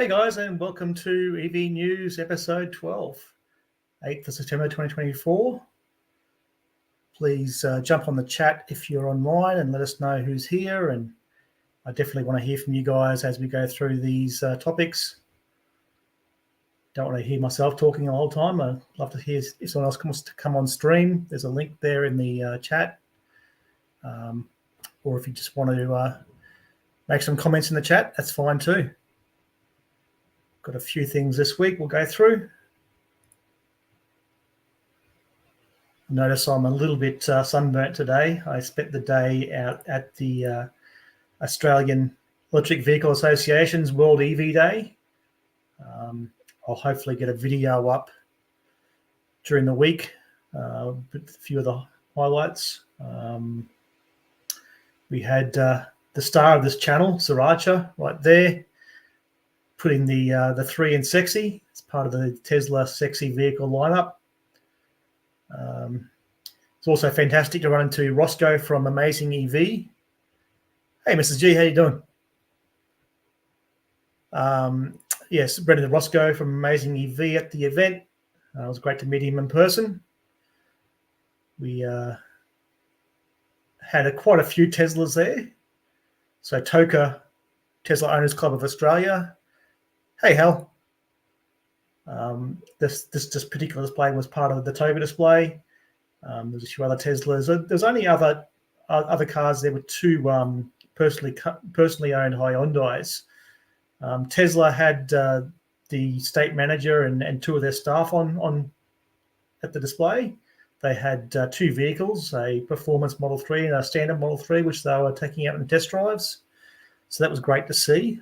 Hey guys, and welcome to EV News episode 12, 8th of September 2024. Please jump on the chat if you're online and let us know who's here. And I definitely want to hear from you guys as we go through these topics. Don't want to hear myself talking the whole time. I'd love to hear if someone else wants to come on stream. There's a link there in the chat. Or if you just want to make some comments in the chat, that's fine too. Got a few things this week we'll go through. Notice I'm a little bit sunburnt today. I spent the day out at the Australian Electric Vehicle Association's World EV Day. I'll hopefully get a video up during the week with a few of the highlights. We had the star of this channel, Sriracha, right there, putting the 3 in sexy. It's part of the Tesla sexy vehicle lineup. It's also fantastic to run into Roscoe from Amazing EV. Hey, Mrs. G, how you doing? Yes, Brendan Roscoe from Amazing EV at the event. It was great to meet him in person. We had quite a few Teslas there. So TOCA, Tesla Owners Club of Australia. Hey, Hal. This particular display was part of the TOCA display. There's a few other Teslas. There's only other cars. There were two personally owned Hyundais. Tesla had the state manager and two of their staff on at the display. They had two vehicles, a performance Model 3 and a standard Model 3, which they were taking out in test drives. So that was great to see.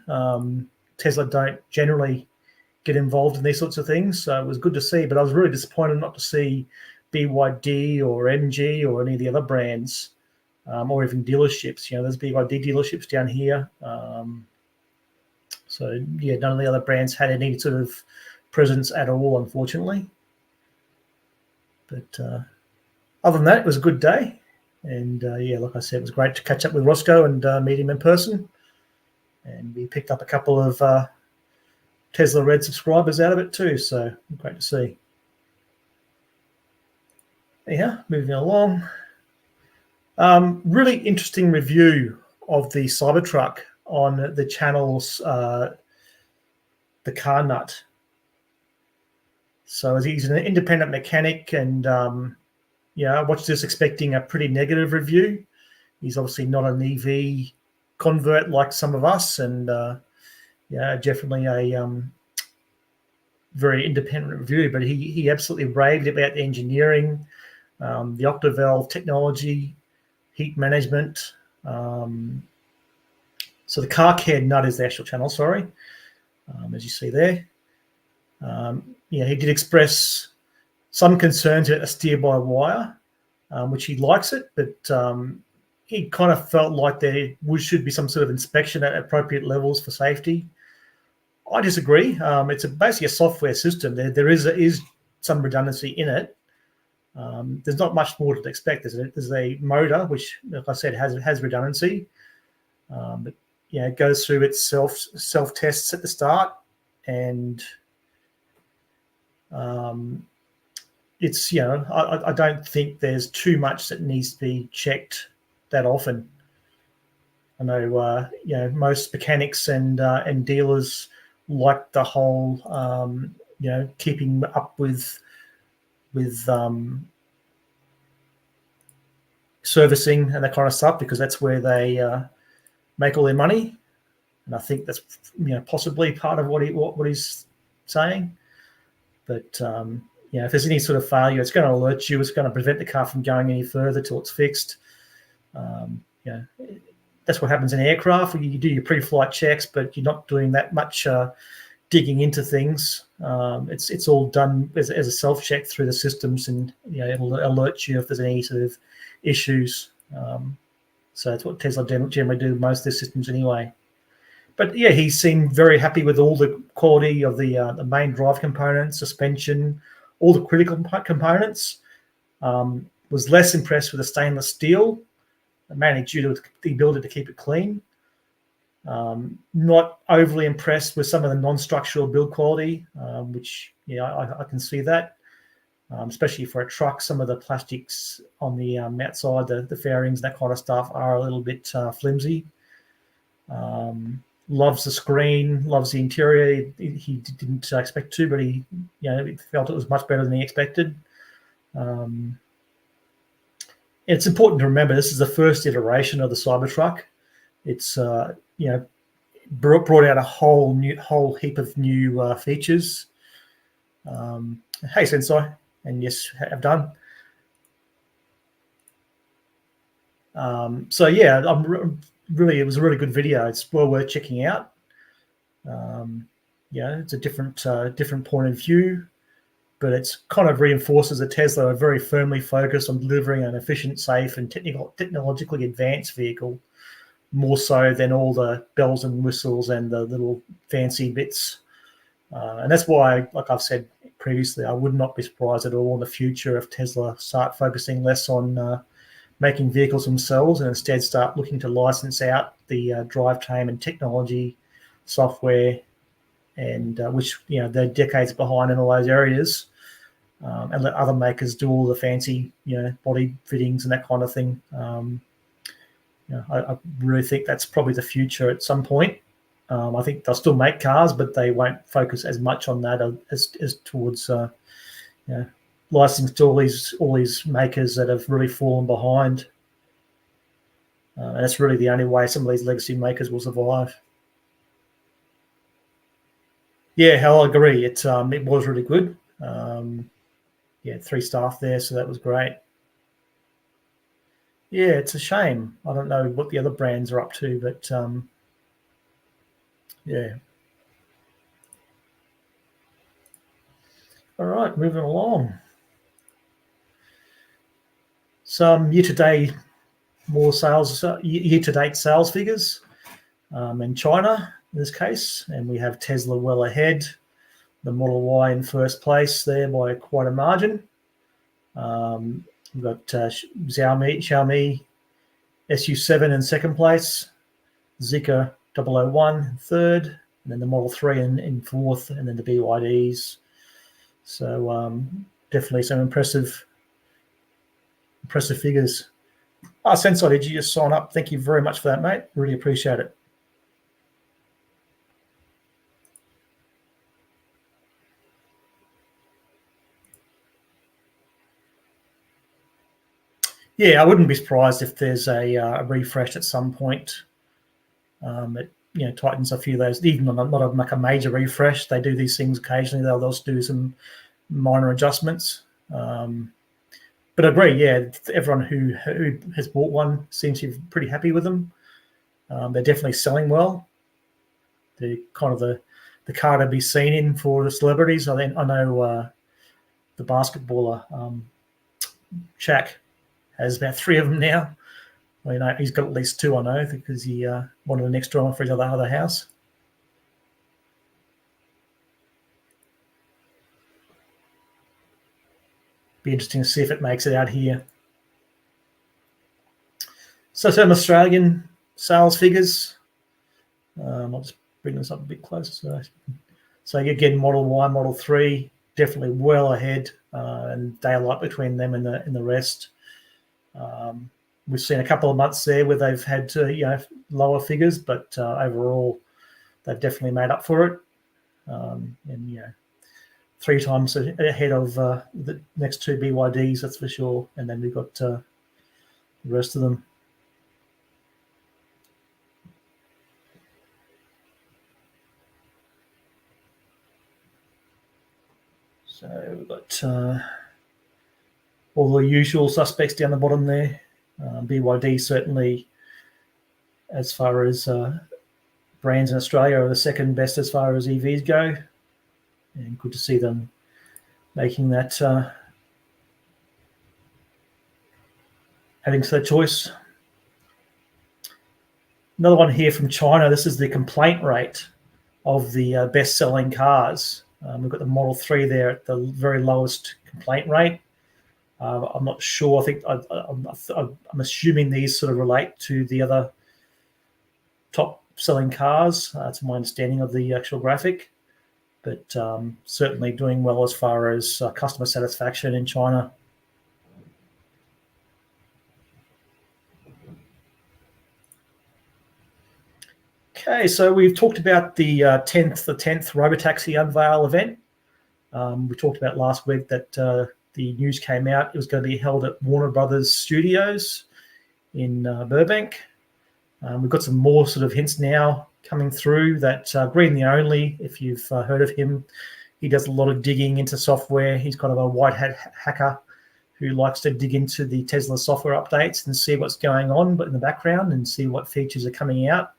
Tesla don't generally get involved in these sorts of things, so it was good to see. But I was really disappointed not to see BYD or MG or any of the other brands, or even dealerships. You know, there's BYD dealerships down here. So yeah, none of the other brands had any sort of presence at all, unfortunately. But other than that, it was a good day. And yeah, like I said, it was great to catch up with Roscoe and meet him in person. And we picked up a couple of Tesla Red subscribers out of it too. So great to see. Yeah, moving along. Really interesting review of the Cybertruck on the channel's The Car Nut. So he's an independent mechanic, and I watched this expecting a pretty negative review. He's obviously not an EV convert like some of us, and definitely a very independent review. But he absolutely raved about the engineering, the Octavalve technology, heat management. So the Car Care Nut is the actual channel, sorry, as you see there. He did express some concerns about the steer-by-wire, which he likes it, but he kind of felt like there should be some sort of inspection at appropriate levels for safety. I disagree. It's basically a software system. There is some redundancy in it. There's not much more to expect. There's a motor, which, like I said, has redundancy. But it goes through its self tests at the start, and it's I don't think there's too much that needs to be checked that often. I know most mechanics and dealers like the whole keeping up with servicing and that kind of stuff, because that's where they make all their money. And I think that's possibly part of what he's saying. But if there's any sort of failure, it's going to alert you. It's going to prevent the car from going any further till it's fixed. That's what happens in aircraft. You do your pre-flight checks, but you're not doing that much digging into things. It's all done as a self-check through the systems, and it'll alert you if there's any sort of issues. So that's what Tesla generally do with most of their systems anyway. But yeah, he seemed very happy with all the quality of the main drive components, suspension, all the critical components. Was less impressed with the stainless steel, mainly due to the ability to keep it clean. Not overly impressed with some of the non-structural build quality, which I can see that, especially for a truck. Some of the plastics on the outside, the fairings, that kind of stuff, are a little bit flimsy. Loves the screen, loves the interior. He didn't expect to, but he felt it was much better than he expected. It's important to remember this is the first iteration of the Cybertruck. It's brought out a whole heap of new features. Hey, Sensei, and yes, have done. So yeah, it was a really good video. It's well worth checking out. It's a different point of view, but it's kind of reinforces that Tesla are very firmly focused on delivering an efficient, safe, and technologically advanced vehicle, more so than all the bells and whistles and the little fancy bits. And that's why, like I've said previously, I would not be surprised at all in the future if Tesla start focusing less on making vehicles themselves and instead start looking to license out the drivetrain and technology, software, and which they're decades behind in all those areas, and let other makers do all the fancy body fittings and that kind of thing. I really think that's probably the future at some point. I think they'll still make cars, but they won't focus as much on that as towards licensing to all these makers that have really fallen behind. And that's really the only way some of these legacy makers will survive. Yeah, hell, I agree. It was really good. 3 staff there, so that was great. Yeah, it's a shame. I don't know what the other brands are up to, but yeah. All right, moving along. Some year-to-date sales figures in China in this case, and we have Tesla well ahead, the Model Y in first place there by quite a margin. We've got Xiaomi SU7 in second place, Zeekr 001 in third, and then the Model 3 in fourth, and then the BYDs. So definitely some impressive figures. Sensei, did you just sign up? Thank you very much for that, mate. Really appreciate it. Yeah, I wouldn't be surprised if there's a refresh at some point. It tightens a few of those, even not like a major refresh. They do these things occasionally. They'll just do some minor adjustments. But I agree, yeah, everyone who has bought one seems to be pretty happy with them. They're definitely selling well. They're kind of the car to be seen in for the celebrities. I know the basketballer, Shaq, has about 3 of them now. Well, he's got at least 2, I know, because he wanted an extra one for his other house. Be interesting to see if it makes it out here. So some Australian sales figures. I'll just bring this up a bit closer. So again, Model Y, Model 3, definitely well ahead, and daylight between them and the rest. We've seen a couple of months there where they've had lower figures, but overall they've definitely made up for it. And 3 times ahead of the next 2 BYDs, that's for sure. And then we've got the rest of them. So we've got all the usual suspects down the bottom there. BYD certainly, as far as brands in Australia, are the second best as far as EVs go. And good to see them making that, adding to that choice. Another one here from China. This is the complaint rate of the best-selling cars. We've got the Model 3 there at the very lowest complaint rate. I'm not sure. I think I'm assuming these sort of relate to the other top selling cars. That's my understanding of the actual graphic, but certainly doing well as far as customer satisfaction in China. Okay, so we've talked about the 10th Robotaxi Unveil event. We talked about last week that the news came out. It was going to be held at Warner Brothers Studios in Burbank. We've got some more sort of hints now coming through that Green the Only, if you've heard of him, he does a lot of digging into software. He's kind of a white hat hacker who likes to dig into the Tesla software updates and see what's going on but in the background and see what features are coming out.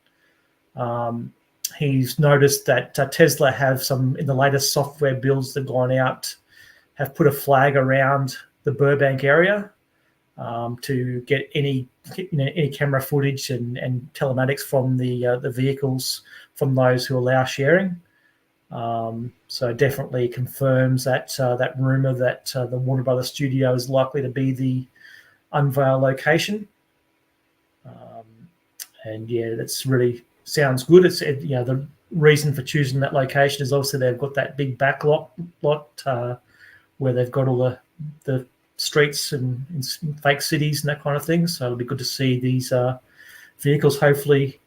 He's noticed that Tesla have some, in the latest software builds that have gone out, have put a flag around the Burbank area to get any camera footage and telematics from the vehicles from those who allow sharing. So definitely confirms that that rumor that the Warner Brothers studio is likely to be the unveil location. And yeah, that's really sounds good. It's the reason for choosing that location is obviously they've got that big back lot where they've got all the streets and fake cities and that kind of thing. So it'll be good to see these vehicles hopefully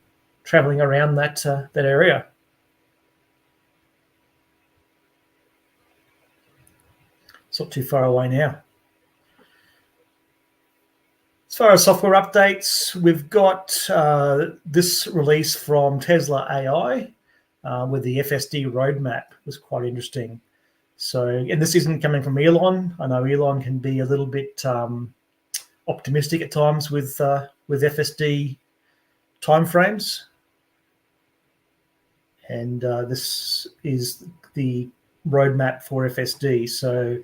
traveling around that area. It's not too far away now. As far as software updates, we've got this release from Tesla AI with the FSD roadmap. It was quite interesting. So, and this isn't coming from Elon. I know Elon can be a little bit optimistic at times with FSD timeframes. And this is the roadmap for FSD. So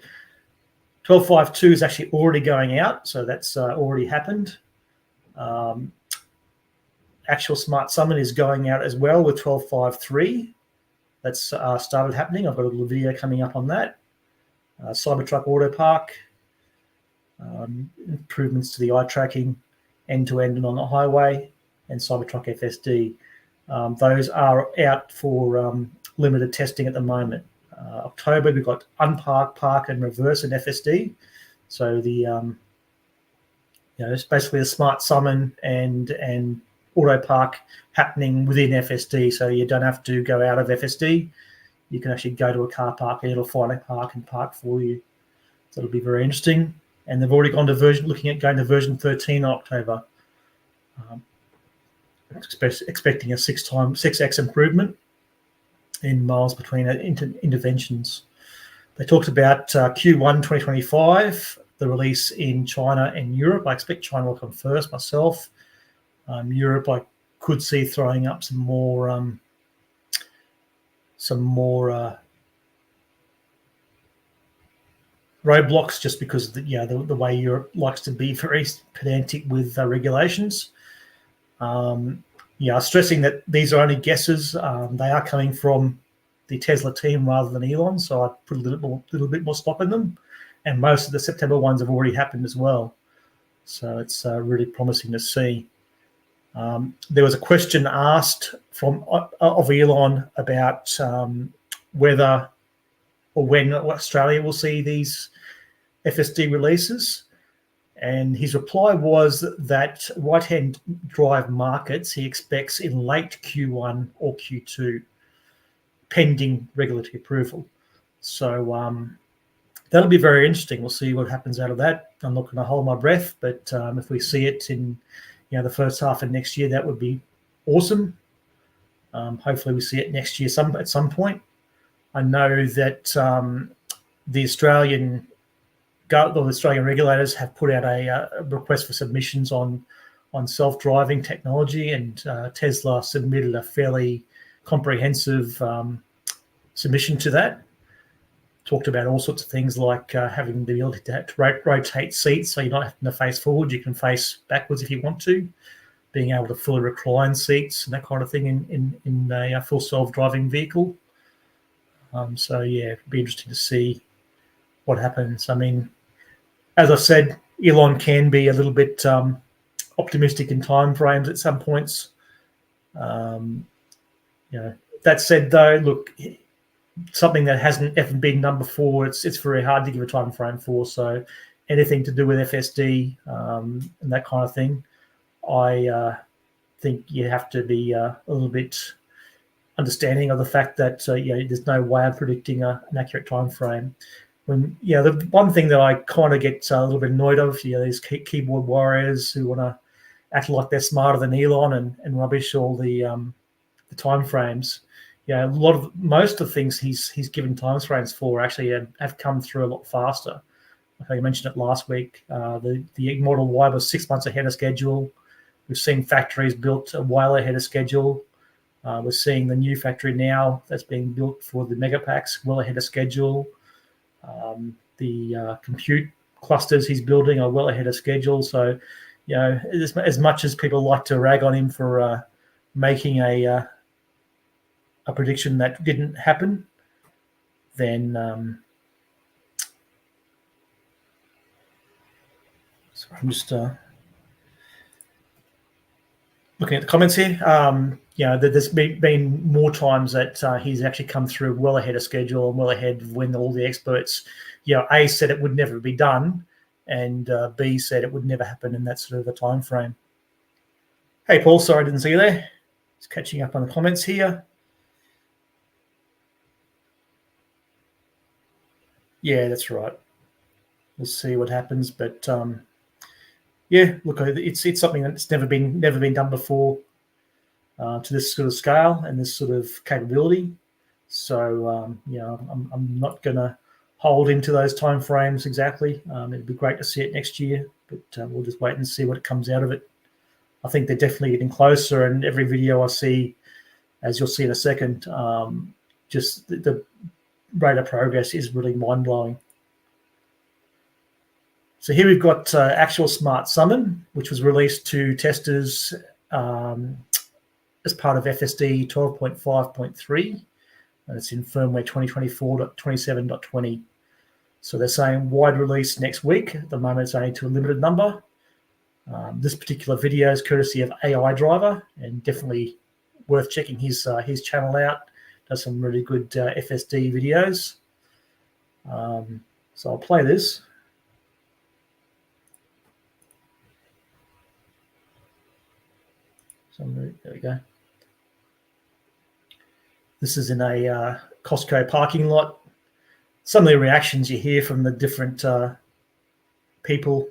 12.5.2 is actually already going out, so that's already happened. Actual Smart Summon is going out as well with 12.5.3. That's started happening. I've got a little video coming up on that. Cybertruck Auto Park, improvements to the eye tracking, end-to-end and on the highway, and Cybertruck FSD. Those are out for limited testing at the moment. October, we've got Unpark, Park, and Reverse in FSD. So the it's basically a Smart Summon and Auto Park happening within FSD. So you don't have to go out of FSD. You can actually go to a car park and it'll find a park and park for you. So it'll be very interesting. And they've already gone to looking at going to version 13 in October. Expecting a 6x improvement in miles between interventions. They talked about Q1 2025, the release in China and Europe. I expect China will come first myself. Europe, I could see throwing up some more roadblocks, just because of the way Europe likes to be very pedantic with regulations. Stressing that these are only guesses. They are coming from the Tesla team rather than Elon, so I put a little bit more stock in them. And most of the September ones have already happened as well. So it's really promising to see. There was a question asked of Elon about whether or when Australia will see these FSD releases. And his reply was that right-hand drive markets he expects in late Q1 or Q2, pending regulatory approval. So that'll be very interesting. We'll see what happens out of that. I'm not going to hold my breath, but if we see it in the first half of next year, that would be awesome. Hopefully we see it next year at some point. I know that the Australian regulators have put out a request for submissions on self-driving technology, and Tesla submitted a fairly comprehensive submission to that. Talked about all sorts of things like having the ability to rotate seats, so you're not having to face forward, you can face backwards if you want to, being able to fully recline seats and that kind of thing in a full self-driving vehicle. So yeah, it'd be interesting to see what happens. I mean, as I said, Elon can be a little bit optimistic in time frames at some points. That said, though, look, something that hasn't ever been done before, it's very hard to give a time frame for. So anything to do with FSD and that kind of thing, I think you have to be a little bit understanding of the fact that there's no way of predicting an accurate time frame. When the one thing that I kind of get a little bit annoyed of, these keyboard warriors who want to act like they're smarter than Elon and rubbish all the time frames. Most of the things he's given time frames for actually have come through a lot faster. I think I mentioned it last week. The Model Y was 6 months ahead of schedule. We've seen factories built a while ahead of schedule. We're seeing the new factory now that's being built for the Megapacks well ahead of schedule. The compute clusters he's building are well ahead of schedule. So, as much as people like to rag on him for making a prediction that didn't happen, then sorry, I'm just looking at the comments here. There's been more times that he's actually come through well ahead of schedule and well ahead of when all the experts, A, said it would never be done, and B, said it would never happen in that sort of a time frame. Hey, Paul, sorry I didn't see you there. Just catching up on the comments here. Yeah, that's right. We'll see what happens, but look, it's something that's never been done before to this sort of scale and this sort of capability. So I'm not going to hold him to those time frames exactly. It'd be great to see it next year, but we'll just wait and see what comes out of it. I think they're definitely getting closer, and every video I see, as you'll see in a second, just the rate of progress is really mind-blowing. So here we've got Actual Smart Summon, which was released to testers as part of FSD 12.5.3. And it's in firmware 2024.27.20. So they're saying wide release next week. At the moment, it's only to a limited number. This particular video is courtesy of AI Driver, and definitely worth checking his channel out. Does some really good FSD videos. So I'll play this. So there we go. This is in a Costco parking lot. Some of the reactions you hear from the different people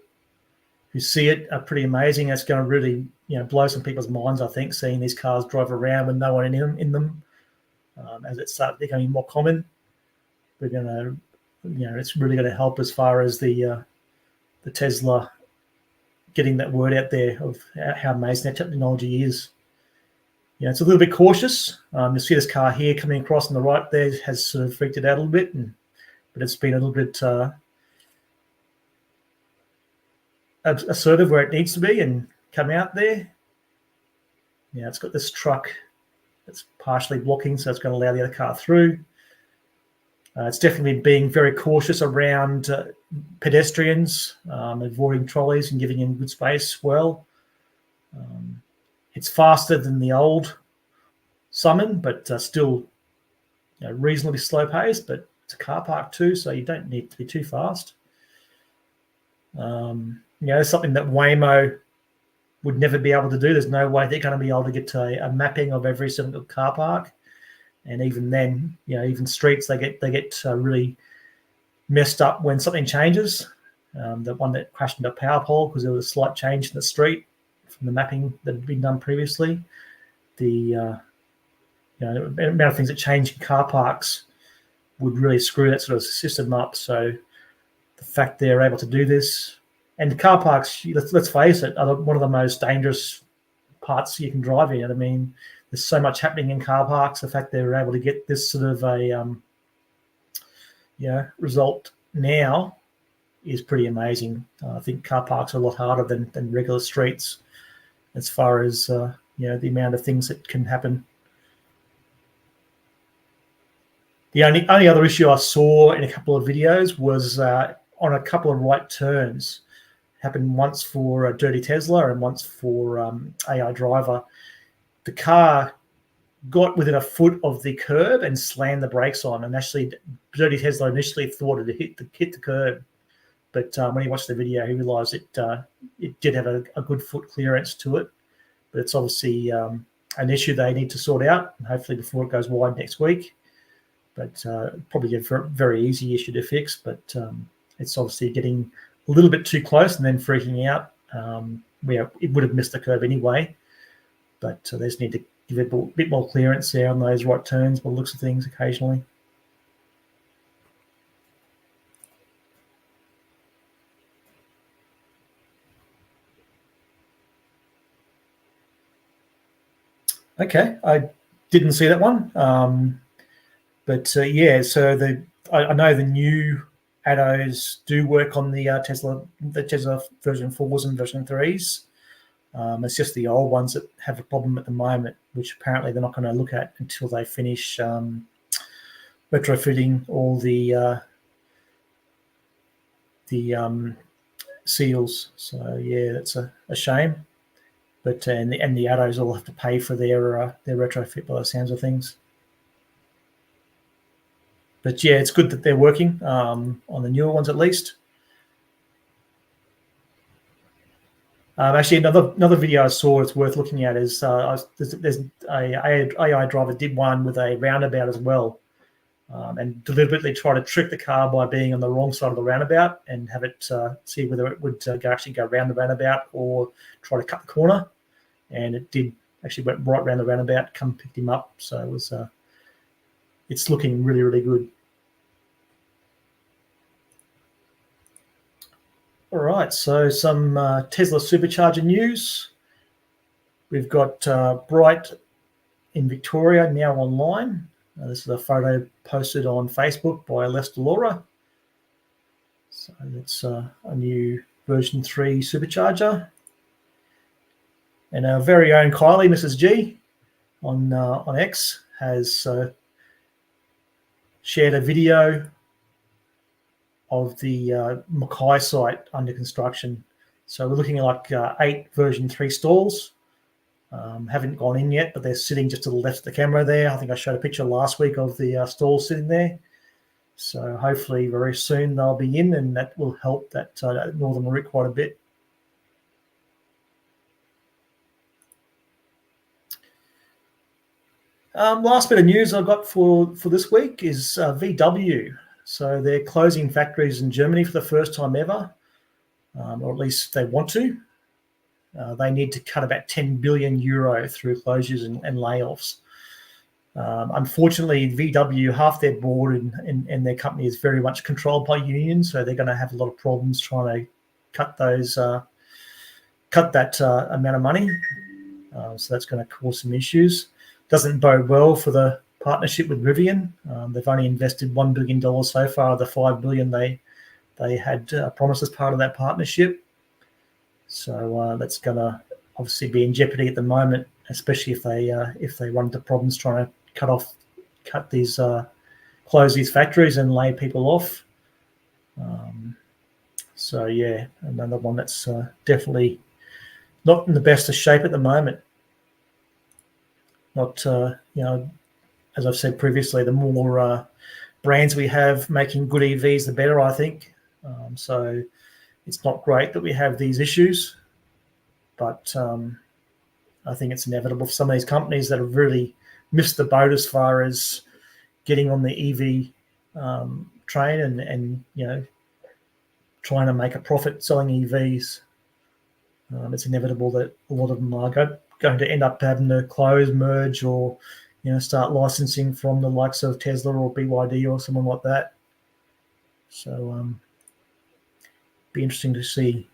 who see it are pretty amazing. It's going to really, blow some people's minds, I think, seeing these cars drive around with no one in them. As it starts becoming more common, we're going to, it's really going to help as far as the Tesla getting that word out there of how amazing that technology is. It's a little bit cautious. You see this car here coming across on the right there has sort of freaked it out a little bit, but it's been a little bit assertive where it needs to be and come out there. It's got this truck that's partially blocking, so it's going to allow the other car through. It's definitely being very cautious around pedestrians, avoiding trolleys and giving them good space well. It's faster than the old Summon, but still reasonably slow pace, but it's a car park too, so you don't need to be too fast. It's something that Waymo would never be able to do. There's no way they're going to be able to get to a mapping of every single car park. And even then, even streets, they get really messed up when something changes. The one that crashed into a power pole because there was a slight change in the street from the mapping that had been done previously. The amount of things that change in car parks would really screw that sort of system up. So the fact they're able to do this, and the car parks, let's face it, are one of the most dangerous parts you can drive in. I mean, there's so much happening in car parks. The fact they're able to get this sort of a result now is pretty amazing. I think car parks are a lot harder than regular streets as far as the amount of things that can happen. The only other issue I saw in a couple of videos was on a couple of right turns. Happened once for Dirty Tesla and once for AI Driver. the car got within a foot of the curb and slammed the brakes on. And actually, Dirty Tesla initially thought it hit the curb, but when he watched the video, he realised it did have a good foot clearance to it. But it's obviously an issue they need to sort out, and hopefully before it goes wide next week. But probably a very easy issue to fix. But it's obviously getting a little bit too close and then freaking out. It would have missed the curb anyway, but they just need to give it a bit more clearance there on those right turns by the looks of things occasionally. Okay, I didn't see that one. But yeah, so I know the new ADOs do work on the Tesla version 4s and version 3s. It's just the old ones that have a problem at the moment, which apparently they're not going to look at until they finish retrofitting all the seals. So yeah, that's a shame. But and the ADOs will have to pay for their retrofit by the sounds of things. But yeah, it's good that they're working on the newer ones at least. Actually, another video I saw it's worth looking at is there's a AI driver did one with a roundabout as well, and deliberately try to trick the car by being on the wrong side of the roundabout and have it see whether it would actually go around the roundabout or try to cut the corner. And it did actually went right around the roundabout, picked him up. So it was it's looking really, really good. All right, so some Tesla supercharger news. We've got Bright in Victoria now online. This is a photo posted on Facebook by Lester Laura. So that's a new version 3 supercharger. And our very own Kylie, Mrs. G, on X, has shared a video of the Mackay site under construction. So we're looking at like 8 version 3 stalls. Haven't gone in yet, but they're sitting just to the left of the camera there. I think I showed a picture last week of the stalls sitting there. So hopefully very soon they'll be in, and that will help that northern route quite a bit. Last bit of news I got for this week is VW. So they're closing factories in Germany for the first time ever, or at least they want to. They need to cut about 10 billion euro through closures and layoffs. Unfortunately, VW, half their board and their company is very much controlled by unions, so they're going to have a lot of problems trying to cut that amount of money. So that's going to cause some issues. Doesn't bode well for the partnership with Rivian. They've only invested $1 billion so far. The $5 billion they had promised as part of that partnership. So that's going to obviously be in jeopardy at the moment, especially if they run into problems trying to close these factories and lay people off. So yeah, another one that's definitely not in the best of shape at the moment. Not as I've said previously, the more brands we have making good EVs, the better, I think. So it's not great that we have these issues, but I think it's inevitable for some of these companies that have really missed the boat as far as getting on the EV train and trying to make a profit selling EVs. It's inevitable that a lot of them are going to end up having to close, merge, or start licensing from the likes of Tesla or BYD or someone like that. So be interesting to see.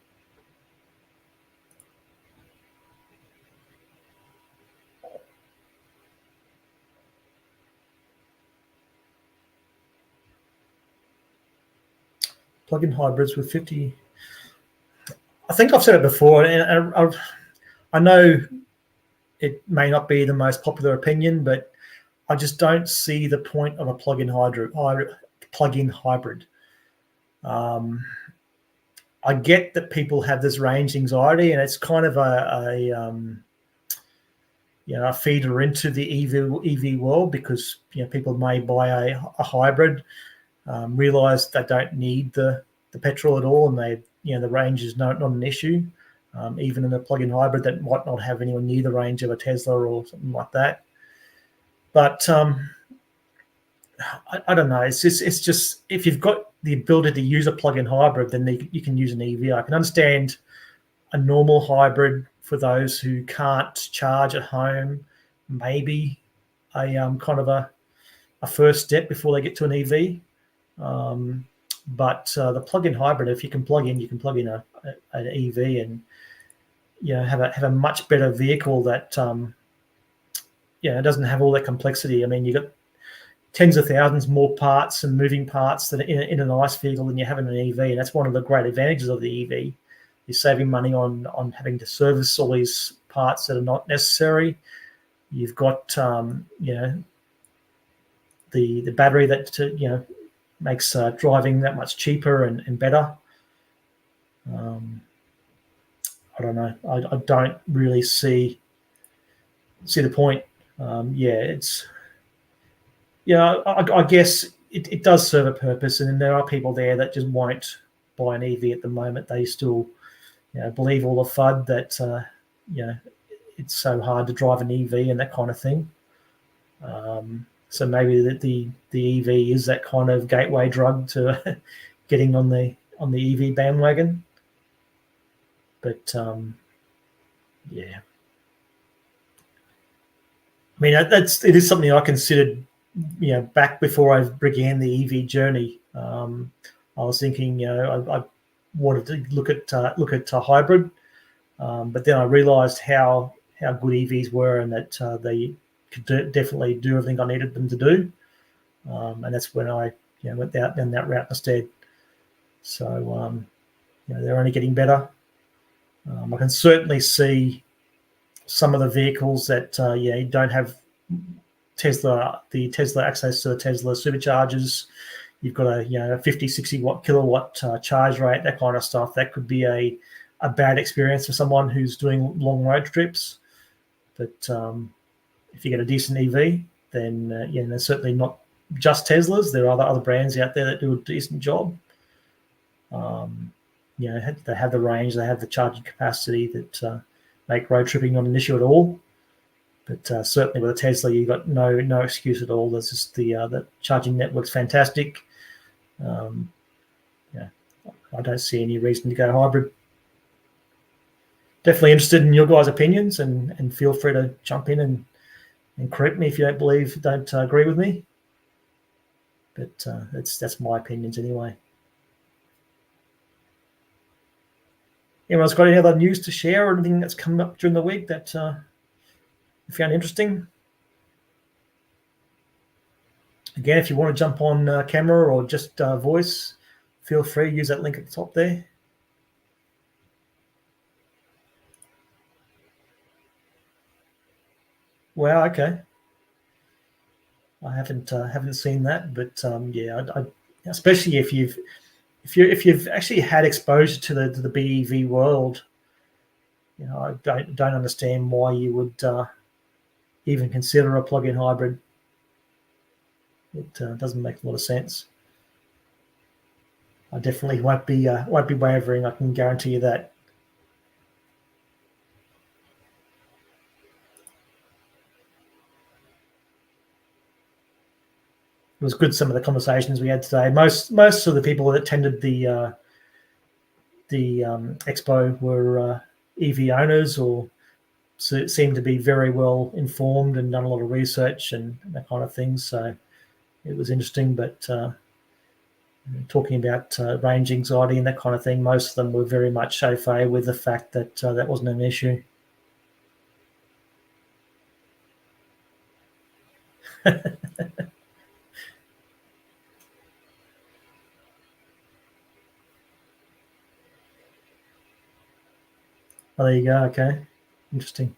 Plug-in hybrids with 50. I think I've said it before, and I know it may not be the most popular opinion, but I just don't see the point of a plug-in hybrid. I get that people have this range anxiety, and it's kind of a feeder into the EV world, because people may buy a hybrid, realize they don't need the petrol at all, and the range is not an issue. Even in a plug-in hybrid that might not have anywhere near the range of a Tesla or something like that. But I don't know. It's just if you've got the ability to use a plug-in hybrid, then you can use an EV. I can understand a normal hybrid for those who can't charge at home, maybe a kind of a first step before they get to an EV. But the plug-in hybrid, if you can plug in, an EV and have a much better vehicle that it doesn't have all that complexity. I mean, you got tens of thousands more parts and moving parts than in an ICE vehicle than you have in an EV, and that's one of the great advantages of the EV. You're saving money on having to service all these parts that are not necessary. You've got the battery that makes driving that much cheaper and better. I don't know. I don't really see the point. It's I guess it does serve a purpose, and there are people there that just won't buy an EV at the moment. They still believe all the FUD that it's so hard to drive an EV and that kind of thing. So maybe the EV is that kind of gateway drug to getting on the EV bandwagon. But I mean, it is something I considered, back before I began the EV journey. I was thinking, I wanted to look at a hybrid, but then I realised how good EVs were, and that they could definitely do everything I needed them to do, and that's when I went down that route instead. So they're only getting better. I can certainly see some of the vehicles that don't have the Tesla access to the Tesla superchargers. You've got a 50, 60 kilowatt charge rate, that kind of stuff. That could be a bad experience for someone who's doing long road trips. But if you get a decent EV, then they're certainly not just Teslas. There are other brands out there that do a decent job. They have the range, they have the charging capacity that make road tripping not an issue at all. But certainly with a Tesla, you've got no excuse at all. There's just the charging network's fantastic. I don't see any reason to go hybrid. Definitely interested in your guys' opinions, and feel free to jump in and correct me if you don't agree with me. But that's my opinions anyway. Anyone's got any other news to share, or anything that's come up during the week that you found interesting? Again, if you want to jump on camera or just voice, feel free to use that link at the top there. Wow, okay. I haven't seen that, but I especially if you've actually had exposure to the BEV world, I don't understand why you would even consider a plug-in hybrid. It doesn't make a lot of sense. I definitely won't be wavering. I can guarantee you that. It was good, some of the conversations we had today. Most of the people that attended the expo were EV owners, or seemed to be very well informed and done a lot of research and that kind of thing. So it was interesting. But talking about range anxiety and that kind of thing, most of them were very much au fait with the fact that that wasn't an issue. Oh, there you go. Okay, interesting.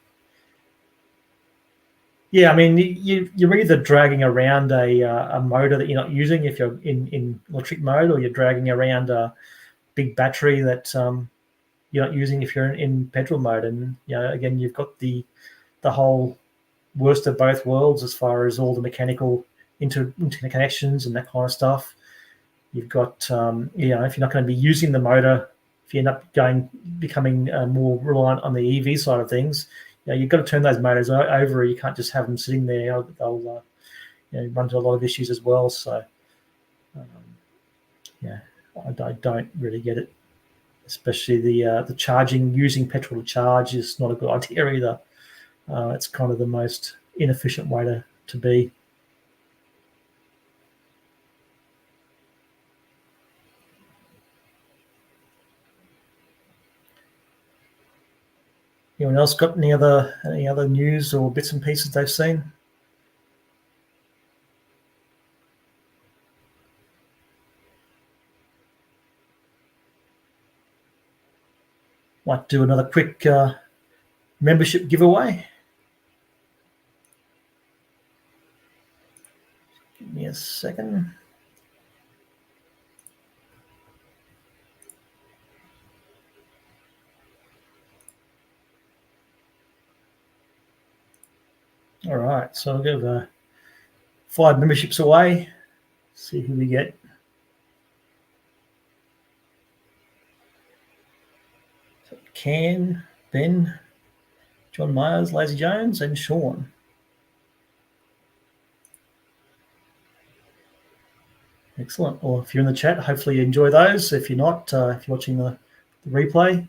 Yeah, I mean, you're either dragging around a motor that you're not using if you're in electric mode, or you're dragging around a big battery that you're not using if you're in petrol mode. And again, you've got the whole worst of both worlds as far as all the mechanical interconnections and that kind of stuff. You've got, if you're not going to be using the motor, if you end up becoming more reliant on the EV side of things, you've got to turn those motors over. You can't just have them sitting there. They'll run into a lot of issues as well. So, I don't really get it. Especially the charging, using petrol to charge is not a good idea either. It's kind of the most inefficient way to be. Anyone else got any other news or bits and pieces they've seen? Might do another quick membership giveaway. Give me a second. All right, so I'll give 5 memberships away. See who we get. So Cam, Ben, John Myers, Lazy Jones, and Sean. Excellent. Well, if you're in the chat, hopefully you enjoy those. If you're not, if you're watching the replay.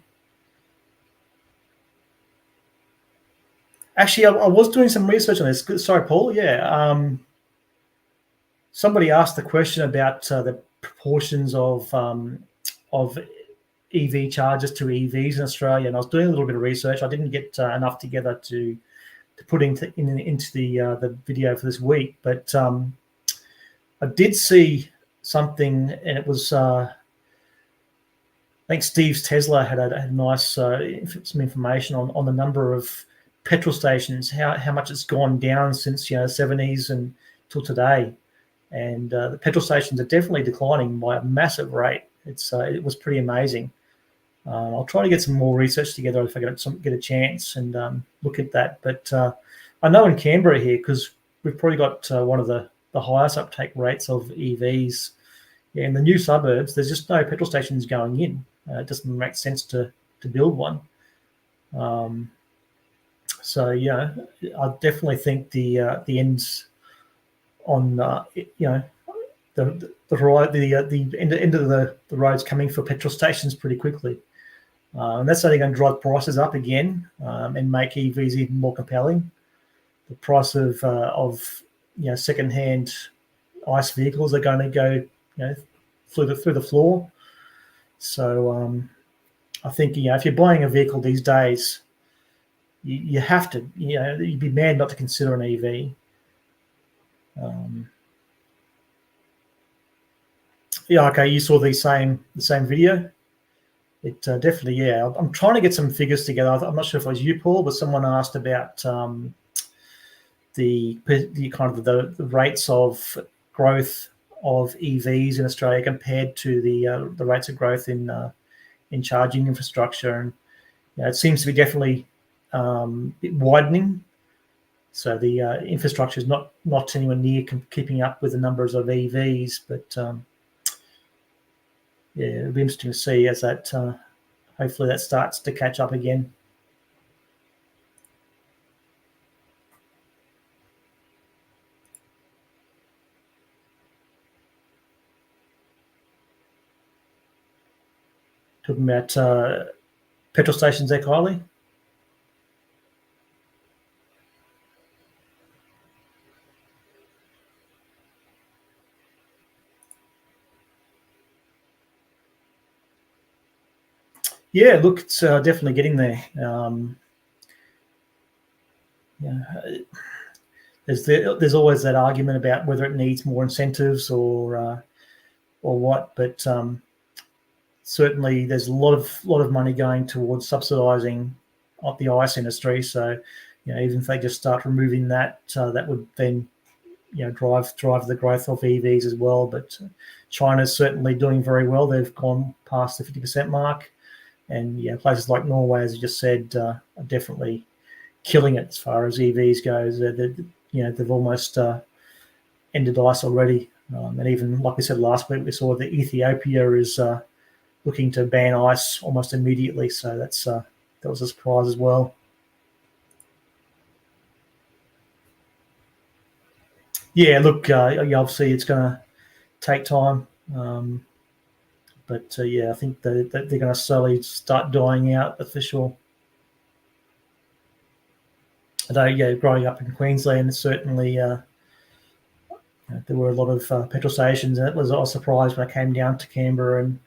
Actually, I was doing some research on this. Sorry, Paul. Yeah. Somebody asked the question about the proportions of EV chargers to EVs in Australia, and I was doing a little bit of research. I didn't get enough together to put into the video for this week, but I did see something, and it was I think Steve's Tesla had a nice some information on the number of petrol stations, how much it's gone down since the 70s and till today, and the petrol stations are definitely declining by a massive rate. It was pretty amazing. I'll try to get some more research together if I get a chance and look at that. But I know in Canberra here, because we've probably got one of the highest uptake rates of EVs. Yeah, in the new suburbs, there's just no petrol stations going in. It doesn't make sense to build one. So yeah, I definitely think the ends on the end of the roads coming for petrol stations pretty quickly, and that's only going to drive prices up again and make EVs even more compelling. The price of second-hand ICE vehicles are going to go through the floor. So I think if you're buying a vehicle these days, you have to, you'd be mad not to consider an EV. Okay, you saw the same video. It definitely, yeah. I'm trying to get some figures together. I'm not sure if it was you, Paul, but someone asked about the kind of the rates of growth of EVs in Australia compared to the rates of growth in charging infrastructure, and it seems to be definitely widening. So the infrastructure is not anywhere near keeping up with the numbers of EVs, but it'll be interesting to see as that hopefully that starts to catch up again. Talking about petrol stations there, Kylie. Yeah, look, it's definitely getting there. There's always that argument about whether it needs more incentives or what, but certainly there's a lot of money going towards subsidising the ICE industry. So, even if they just start removing that, that would then drive the growth of EVs as well. But China's certainly doing very well. They've gone past the 50% mark. And places like Norway, as you just said, are definitely killing it as far as EVs goes. They've almost ended ICE already. And even, like I said last week, we saw that Ethiopia is looking to ban ICE almost immediately. So that was a surprise as well. Yeah, look, obviously it's going to take time. But I think that they're going to slowly start dying out, that's for sure. Although, growing up in Queensland, certainly there were a lot of petrol stations, and I was surprised when I came down to Canberra, and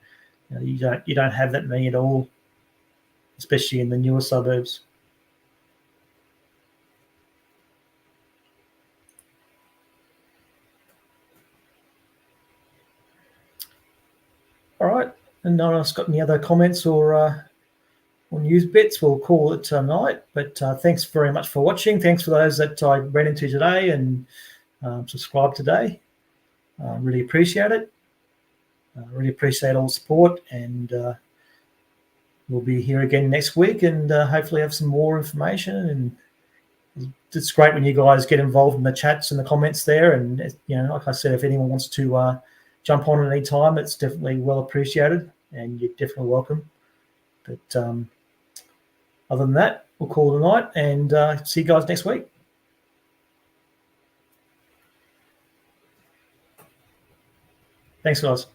you don't have that many at all, especially in the newer suburbs. All right, and no one else got any other comments or news bits, we'll call it tonight. But thanks very much for watching. Thanks for those that I ran into today and subscribed today. Really appreciate it. Really appreciate all the support, and we'll be here again next week, and hopefully have some more information. And it's great when you guys get involved in the chats and the comments there. And like I said, if anyone wants to jump on at any time, it's definitely well appreciated, and you're definitely welcome. But other than that, we'll call it a night, and see you guys next week. Thanks, guys.